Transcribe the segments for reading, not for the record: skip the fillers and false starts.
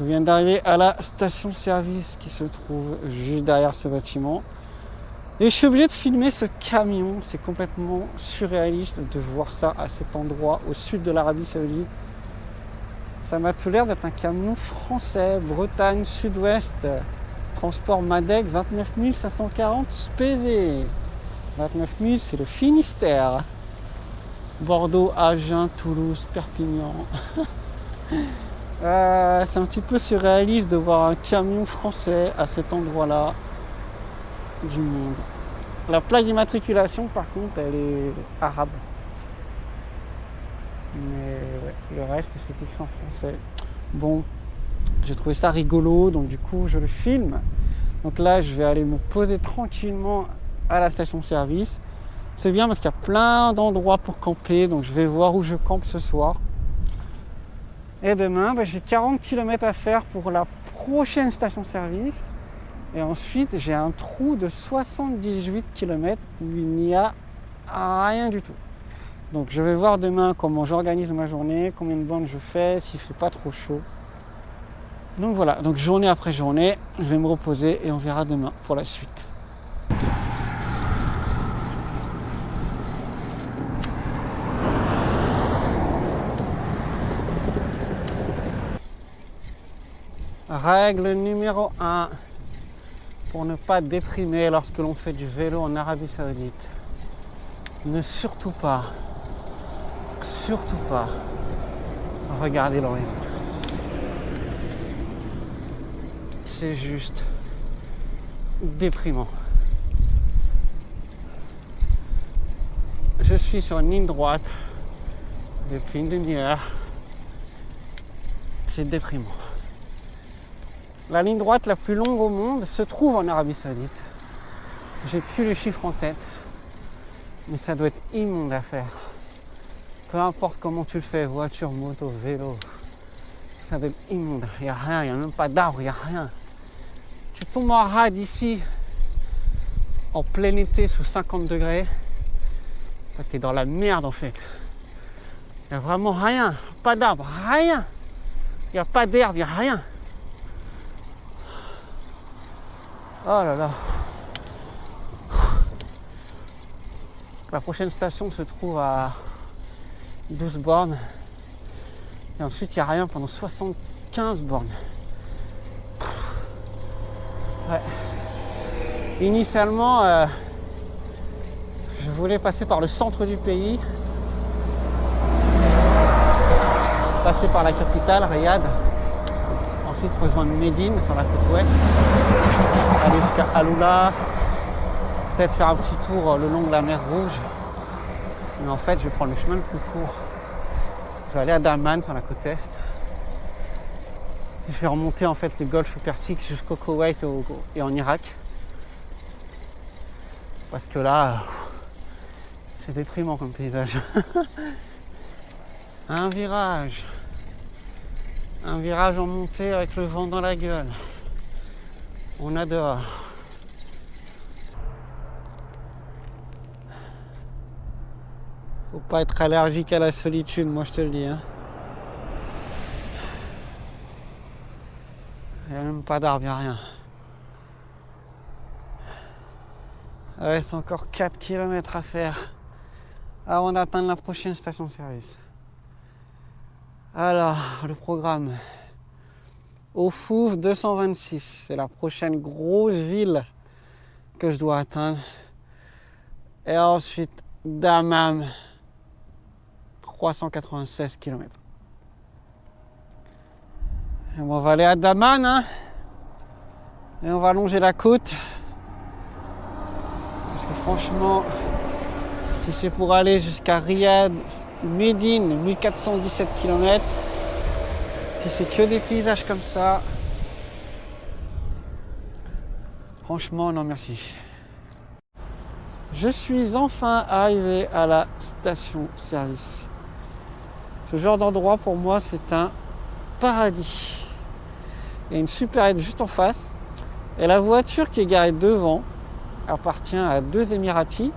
Je viens d'arriver à la station-service qui se trouve juste derrière ce bâtiment. Et je suis obligé de filmer ce camion. C'est complètement surréaliste de voir ça à cet endroit au sud de l'Arabie Saoudite. Ça m'a tout l'air d'être un camion français, Bretagne, Sud-Ouest. Transport Madec, 29 540 spésé. 29 000, c'est le Finistère. Bordeaux, Agen, Toulouse, Perpignan. C'est un petit peu surréaliste de voir un camion français à cet endroit-là du monde. La plaque d'immatriculation, par contre, elle est arabe. Mais ouais, le reste, c'est écrit en français. Bon, j'ai trouvé ça rigolo, donc du coup, je le filme. Donc là, je vais aller me poser tranquillement à la station-service. C'est bien parce qu'il y a plein d'endroits pour camper, donc je vais voir où je campe ce soir. Et demain, j'ai 40 km à faire pour la prochaine station-service. Et ensuite, j'ai un trou de 78 km où il n'y a rien du tout. Donc je vais voir demain comment j'organise ma journée, combien de bornes je fais, s'il ne fait pas trop chaud. Donc voilà, donc journée après journée, je vais me reposer et on verra demain pour la suite. Règle numéro 1 pour ne pas déprimer lorsque l'on fait du vélo en Arabie Saoudite. Ne surtout pas regarder l'horizon. C'est juste déprimant. Je suis sur une ligne droite depuis une demi-heure. C'est déprimant. La ligne droite la plus longue au monde se trouve en Arabie Saoudite. J'ai plus le chiffre en tête, mais ça doit être immonde à faire. Peu importe comment tu le fais, voiture, moto, vélo, ça doit être immonde. Il n'y a rien, il n'y a même pas d'arbre, il n'y a rien. Tu tombes en rade ici, en plein été, sous 50 degrés, tu es dans la merde en fait. Il n'y a vraiment rien, pas d'arbre, rien. Il n'y a pas d'herbe, il n'y a rien. Oh là là. La prochaine station se trouve à 12 bornes. Et ensuite, il n'y a rien pendant 75 bornes. Ouais. Initialement, je voulais passer par le centre du pays. Passer par la capitale, Riyad. Ensuite, rejoindre Médine sur la côte ouest. Aller jusqu'à Aloula, peut-être faire un petit tour le long de la mer Rouge. Mais en fait, je vais prendre le chemin le plus court. Je vais aller à Daman sur la côte est. Je vais remonter en fait le golfe Persique jusqu'au Koweït et en Irak. Parce que là, c'est déprimant comme paysage. Un virage en montée avec le vent dans la gueule. On adore. Faut pas être allergique à la solitude, moi je te le dis. Hein. Il n'y a même pas d'arbre, il n'y a rien. Il reste encore 4 km à faire avant d'atteindre la prochaine station-service. Alors, le programme. Ofouf 226, c'est la prochaine grosse ville que je dois atteindre. Et ensuite, Dammam, 396 km. Et on va aller à Daman, hein, et on va longer la côte. Parce que franchement, si c'est pour aller jusqu'à Riyad, Médine, 1417 km, si c'est que des paysages comme ça, franchement, non merci. Je suis enfin arrivé à la station-service. Ce genre d'endroit, pour moi, c'est un paradis. Il y a une supérette juste en face. Et la voiture qui est garée devant appartient à 2 Émiratis.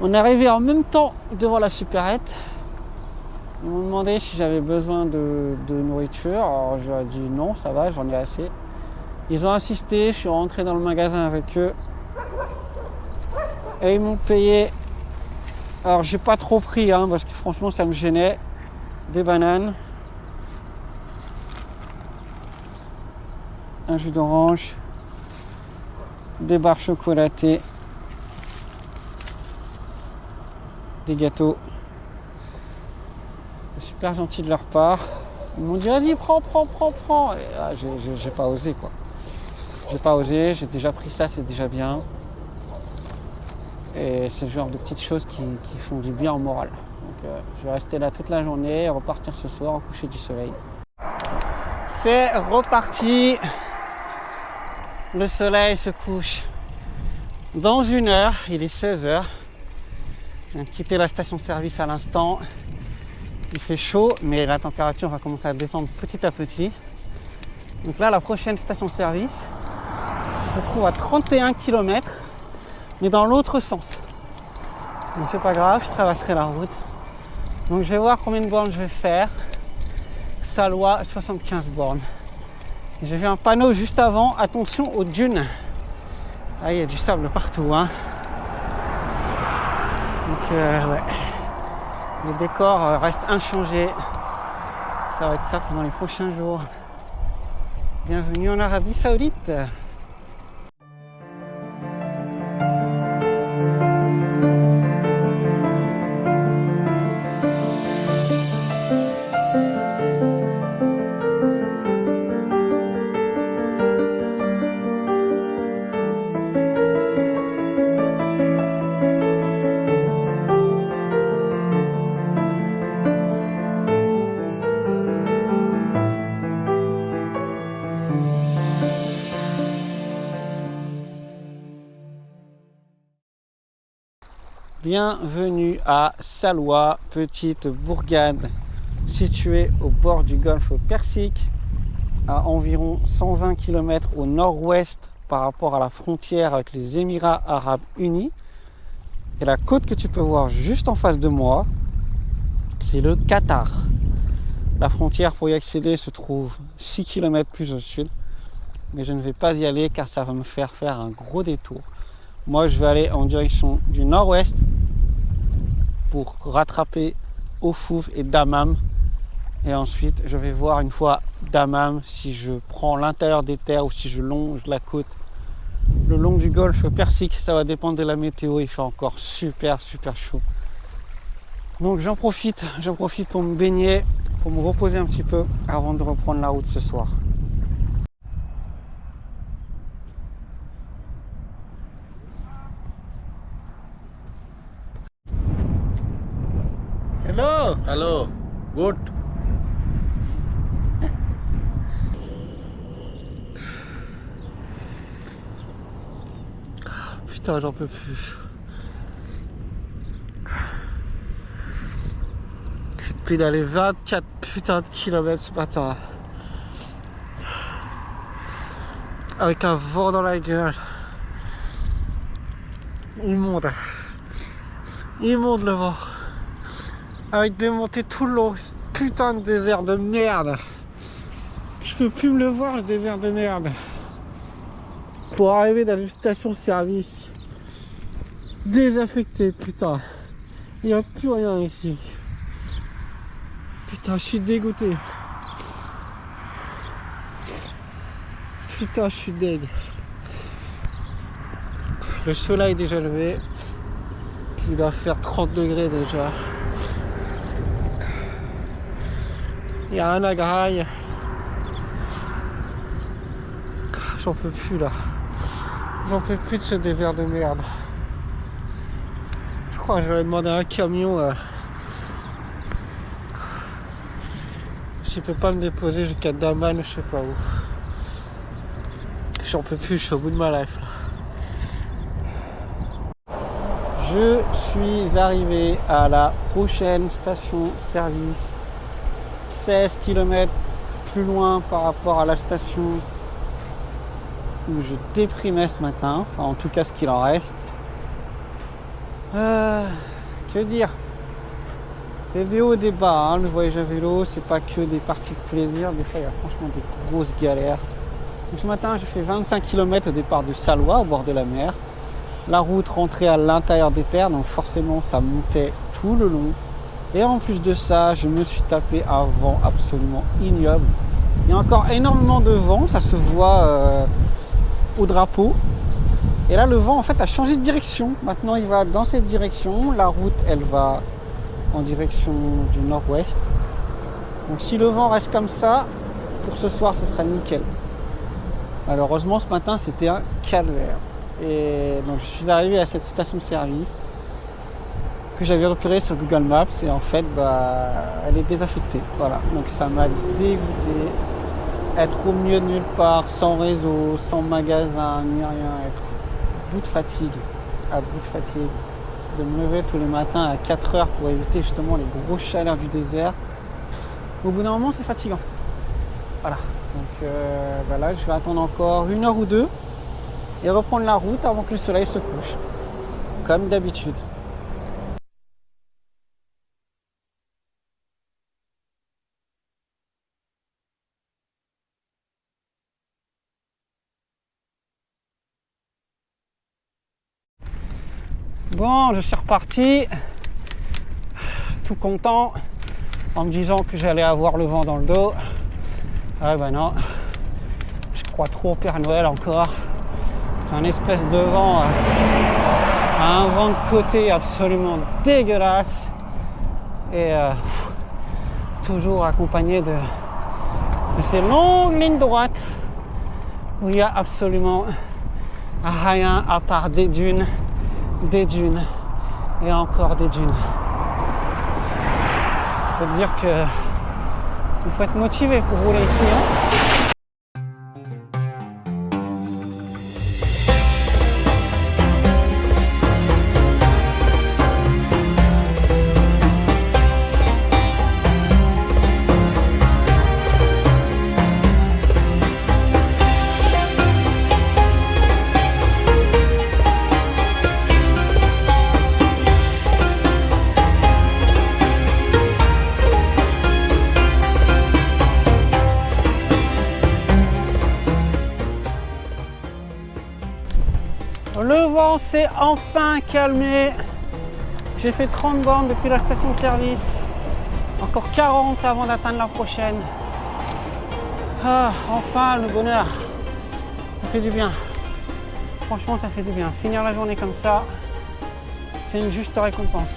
On est arrivé en même temps devant la supérette. Ils m'ont demandé si j'avais besoin de nourriture. Alors je leur ai dit non, ça va, j'en ai assez. Ils ont insisté, je suis rentré dans le magasin avec eux. Et ils m'ont payé. Alors j'ai pas trop pris parce que franchement ça me gênait. Des bananes. Un jus d'orange. Des barres chocolatées. Des gâteaux. C'est super gentil de leur part. Ils m'ont dit vas-y prends. Et là, j'ai pas osé quoi. J'ai pas osé, j'ai déjà pris ça, c'est déjà bien. Et c'est le genre de petites choses qui font du bien au moral. Donc je vais rester là toute la journée et repartir ce soir au coucher du soleil. C'est reparti. Le soleil se couche dans 1 heure, il est 16h. Je viens de quitter la station-service à l'instant. Il fait chaud, mais la température va commencer à descendre petit à petit. Donc là, la prochaine station-service se trouve à 31 km, mais dans l'autre sens. Donc c'est pas grave, je traverserai la route. Donc je vais voir combien de bornes je vais faire. Salois, 75 bornes. J'ai vu un panneau juste avant, attention aux dunes. Ah, il y a du sable partout. Donc ouais. Le décor reste inchangé. Ça va être ça pendant les prochains jours. Bienvenue en Arabie Saoudite. Bienvenue à Salois, petite bourgade située au bord du golfe Persique, à environ 120 km au nord-ouest par rapport à la frontière avec les Émirats Arabes Unis. Et la côte que tu peux voir juste en face de moi, c'est le Qatar. La frontière pour y accéder se trouve 6 km plus au sud, mais je ne vais pas y aller car ça va me faire un gros détour. Moi, je vais aller en direction du nord-ouest pour rattraper Ofouf et Dammam. Et ensuite, je vais voir une fois Dammam si je prends l'intérieur des terres ou si je longe la côte le long du golfe Persique. Ça va dépendre de la météo. Il fait encore super chaud. Donc j'en profite pour me baigner, pour me reposer un petit peu avant de reprendre la route ce soir. Hello. Hello, good. Putain, j'en peux plus. J'ai pédalé 24 putains de kilomètres ce matin. Avec un vent dans la gueule. Immonde le vent. Avec des montées tout le long. Putain de désert de merde. Je peux plus me le voir, ce désert de merde. Pour arriver dans une station-service désaffectée, putain. Il n'y a plus rien ici. Putain, je suis dégoûté. Putain, je suis deg. Le soleil est déjà levé. Il doit faire 30 degrés déjà. Il y a un agraille. J'en peux plus là. J'en peux plus de ce désert de merde. Je crois que je vais demander un camion. S'il peut pas me déposer jusqu'à Daman, je sais pas où. J'en peux plus, je suis au bout de ma life là. Je suis arrivé à la prochaine station-service. 16 km plus loin par rapport à la station où je déprimais ce matin, enfin, en tout cas ce qu'il en reste. Que dire? Des hauts et des bas, hein. Le voyage à vélo, c'est pas que des parties de plaisir, des fois il y a franchement des grosses galères. Donc ce matin j'ai fait 25 km au départ de Salois, au bord de la mer. La route rentrait à l'intérieur des terres, donc forcément ça montait tout le long. Et en plus de ça, je me suis tapé un vent absolument ignoble. Il y a encore énormément de vent, ça se voit au drapeau. Et là le vent en fait a changé de direction. Maintenant il va dans cette direction, la route elle va en direction du nord-ouest. Donc si le vent reste comme ça, pour ce soir ce sera nickel. Malheureusement ce matin c'était un calvaire. Et donc je suis arrivé à cette station-service que j'avais repérée sur Google Maps et en fait elle est désaffectée. Voilà, donc ça m'a dégoûté. Être au milieu de nulle part, sans réseau, sans magasin, ni rien, être à bout de fatigue, de me lever tous les matins à 4 heures pour éviter justement les grosses chaleurs du désert. Au bout d'un moment c'est fatigant. Voilà, donc là je vais attendre encore 1 heure ou 2 et reprendre la route avant que le soleil se couche, comme d'habitude. Bon, je suis reparti, tout content, en me disant que j'allais avoir le vent dans le dos. Ah ben non, je crois trop au Père Noël encore. Un espèce de vent, un vent de côté absolument dégueulasse. Et toujours accompagné de ces longues lignes droites où il n'y a absolument rien à part des dunes et encore des dunes. Je peux te dire que il faut être motivé pour rouler ici, hein. Le vent s'est enfin calmé. J'ai fait 30 bornes depuis la station-service. Encore 40 avant d'atteindre la prochaine. Ah, enfin le bonheur. Ça fait du bien. Franchement, ça fait du bien. Finir la journée comme ça, c'est une juste récompense.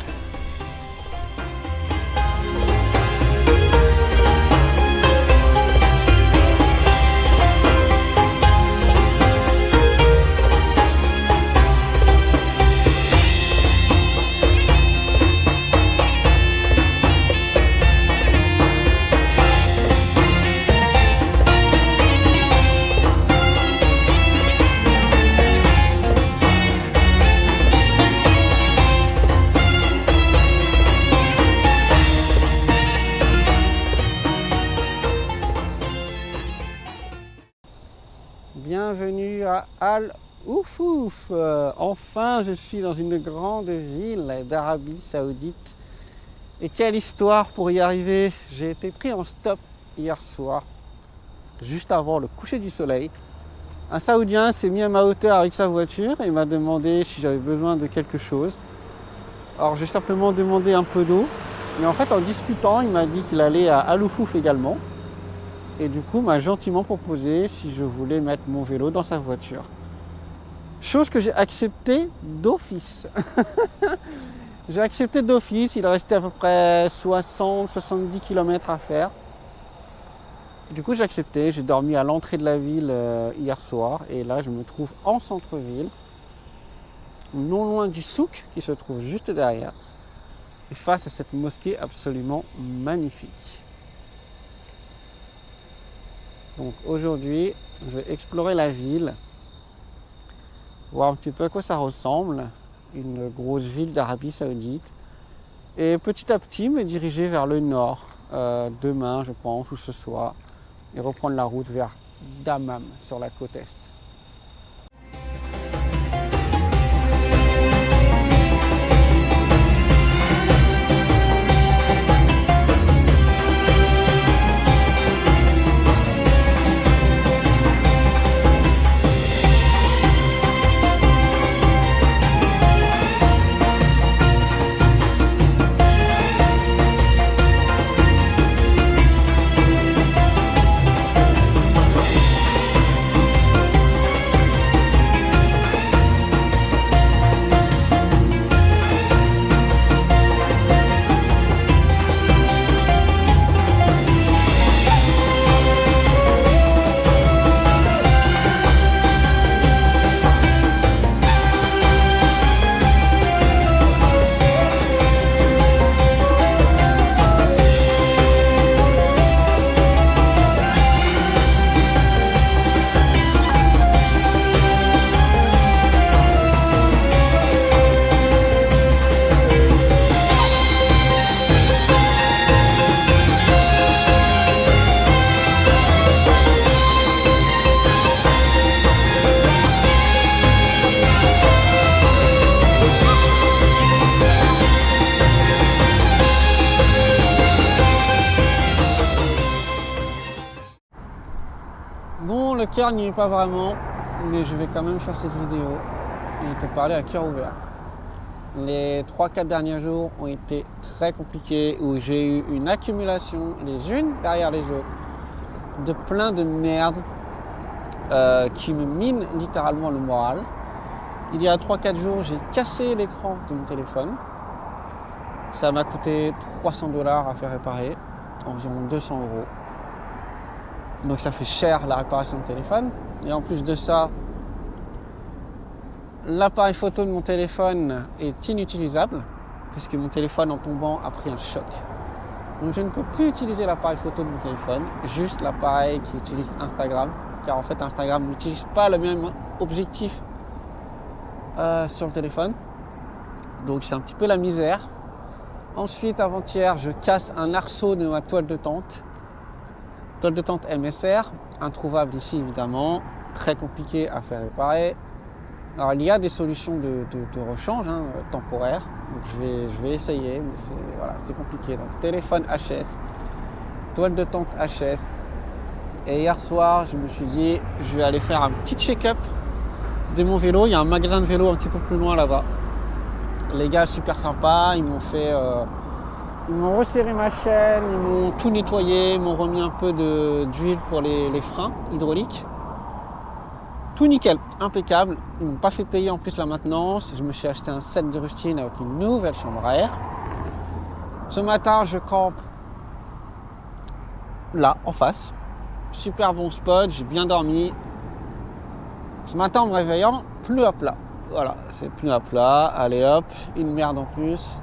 Bienvenue à Al Oufouf. Enfin, je suis dans une grande ville d'Arabie Saoudite. Et quelle histoire pour y arriver. J'ai été pris en stop hier soir, juste avant le coucher du soleil. Un Saoudien s'est mis à ma hauteur avec sa voiture et m'a demandé si j'avais besoin de quelque chose. Alors j'ai simplement demandé un peu d'eau. Mais en fait, en discutant, il m'a dit qu'il allait à Al Oufouf également. Et du coup, m'a gentiment proposé si je voulais mettre mon vélo dans sa voiture. Chose que j'ai acceptée d'office. J'ai accepté d'office, il restait à peu près 60-70 km à faire. Du coup, j'ai accepté, j'ai dormi à l'entrée de la ville hier soir. Et là, je me trouve en centre-ville, non loin du souk qui se trouve juste derrière. Et face à cette mosquée absolument magnifique. Donc aujourd'hui, je vais explorer la ville, voir un petit peu à quoi ça ressemble, une grosse ville d'Arabie Saoudite, et petit à petit me diriger vers le nord, demain je pense, ou ce soir, et reprendre la route vers Dammam, sur la côte est. Bon, le cœur n'y est pas vraiment, mais je vais quand même faire cette vidéo et te parler à cœur ouvert. Les 3-4 derniers jours ont été très compliqués, où j'ai eu une accumulation, les unes derrière les autres, de plein de merde qui me minent littéralement le moral. Il y a 3-4 jours, j'ai cassé l'écran de mon téléphone. Ça m'a coûté 300 $ à faire réparer, environ 200 €. Donc ça fait cher la réparation de téléphone. Et en plus de ça, l'appareil photo de mon téléphone est inutilisable, puisque mon téléphone en tombant a pris un choc. Donc je ne peux plus utiliser l'appareil photo de mon téléphone, juste l'appareil qui utilise Instagram, car en fait Instagram n'utilise pas le même objectif sur le téléphone. Donc c'est un petit peu la misère. Ensuite, avant-hier, je casse un arceau de ma toile de tente MSR, introuvable ici évidemment, très compliqué à faire réparer. Alors il y a des solutions de rechange temporaires, donc je vais essayer, mais c'est compliqué. Donc téléphone HS, toile de tente HS. Et hier soir, je me suis dit, je vais aller faire un petit check-up de mon vélo. Il y a un magasin de vélo un petit peu plus loin là-bas. Les gars super sympas, ils m'ont resserré ma chaîne, ils m'ont tout nettoyé, ils m'ont remis un peu d'huile pour les freins hydrauliques. Tout nickel, impeccable. Ils ne m'ont pas fait payer en plus la maintenance. Je me suis acheté un set de rustine avec une nouvelle chambre à air. Ce matin, je campe là, en face. Super bon spot, j'ai bien dormi. Ce matin, en me réveillant, plus à plat. Voilà, c'est plus à plat. Allez hop, une merde en plus.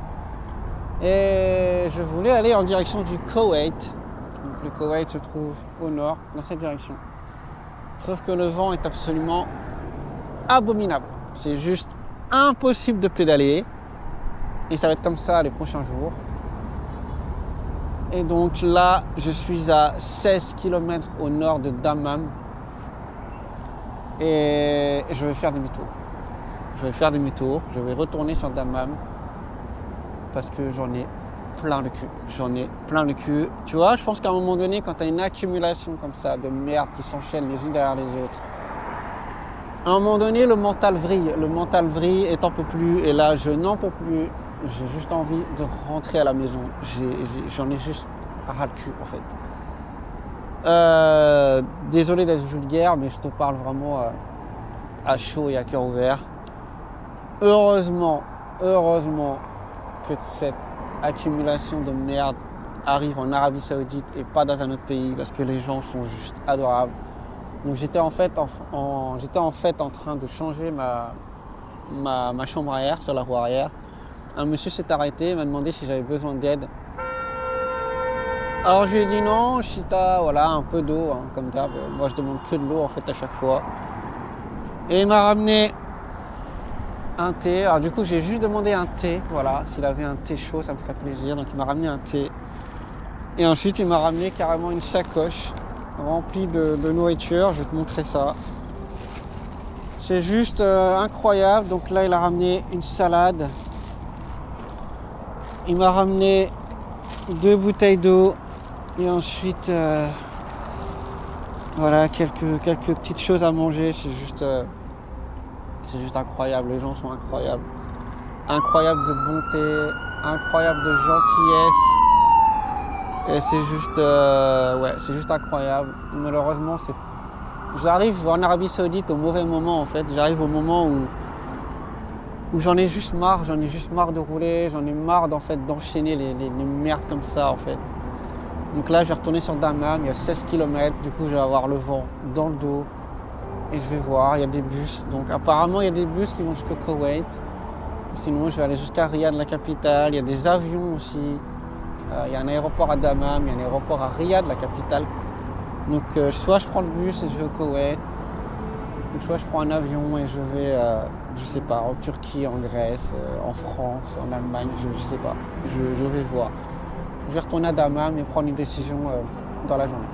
Et je voulais aller en direction du Koweït. Donc le Koweït se trouve au nord, dans cette direction. Sauf que le vent est absolument abominable. C'est juste impossible de pédaler. Et ça va être comme ça les prochains jours. Et donc là, je suis à 16 km au nord de Dammam. Et je vais faire demi-tour. Je vais retourner sur Dammam. Parce que j'en ai plein le cul. Tu vois, je pense qu'à un moment donné, quand tu as une accumulation comme ça de merde qui s'enchaîne les unes derrière les autres, à un moment donné, le mental vrille et t'en peux plus. Et là, je n'en peux plus. J'ai juste envie de rentrer à la maison. J'en ai juste ras le cul, en fait. Désolé d'être vulgaire, mais je te parle vraiment à chaud et à cœur ouvert. Heureusement que cette accumulation de merde arrive en Arabie Saoudite et pas dans un autre pays, parce que les gens sont juste adorables. Donc j'étais en fait en train de changer ma chambre à air sur la roue arrière. Un monsieur s'est arrêté, m'a demandé si j'avais besoin d'aide. Alors je lui ai dit non, Chita, voilà, un peu d'eau, comme d'hab. Moi je demande que de l'eau en fait à chaque fois. Et il m'a ramené un thé. Alors du coup j'ai juste demandé un thé, voilà, s'il avait un thé chaud ça me ferait plaisir. Donc il m'a ramené un thé. Et ensuite il m'a ramené carrément une sacoche remplie de nourriture. Je vais te montrer ça. C'est juste incroyable. Donc là il a ramené une salade. Il m'a ramené 2 bouteilles d'eau. Et ensuite voilà quelques petites choses à manger. C'est juste incroyable, les gens sont incroyables. Incroyable de bonté, incroyable de gentillesse. Et c'est juste incroyable. Malheureusement, j'arrive en Arabie Saoudite au mauvais moment en fait. J'arrive au moment où j'en ai juste marre de rouler, j'en ai marre d'enchaîner les merdes comme ça en fait. Donc là, je vais retourner sur Dammam, il y a 16 km, du coup je vais avoir le vent dans le dos. Et je vais voir, il y a des bus. Donc apparemment, il y a des bus qui vont jusqu'au Koweït. Sinon, je vais aller jusqu'à Riyad, la capitale. Il y a des avions aussi. Il y a un aéroport à Dammam, il y a un aéroport à Riyad, la capitale. Donc soit je prends le bus et je vais au Koweït, ou soit je prends un avion et je vais, je sais pas, en Turquie, en Grèce, en France, en Allemagne, je sais pas. Je vais voir. Je vais retourner à Dammam et prendre une décision dans la journée.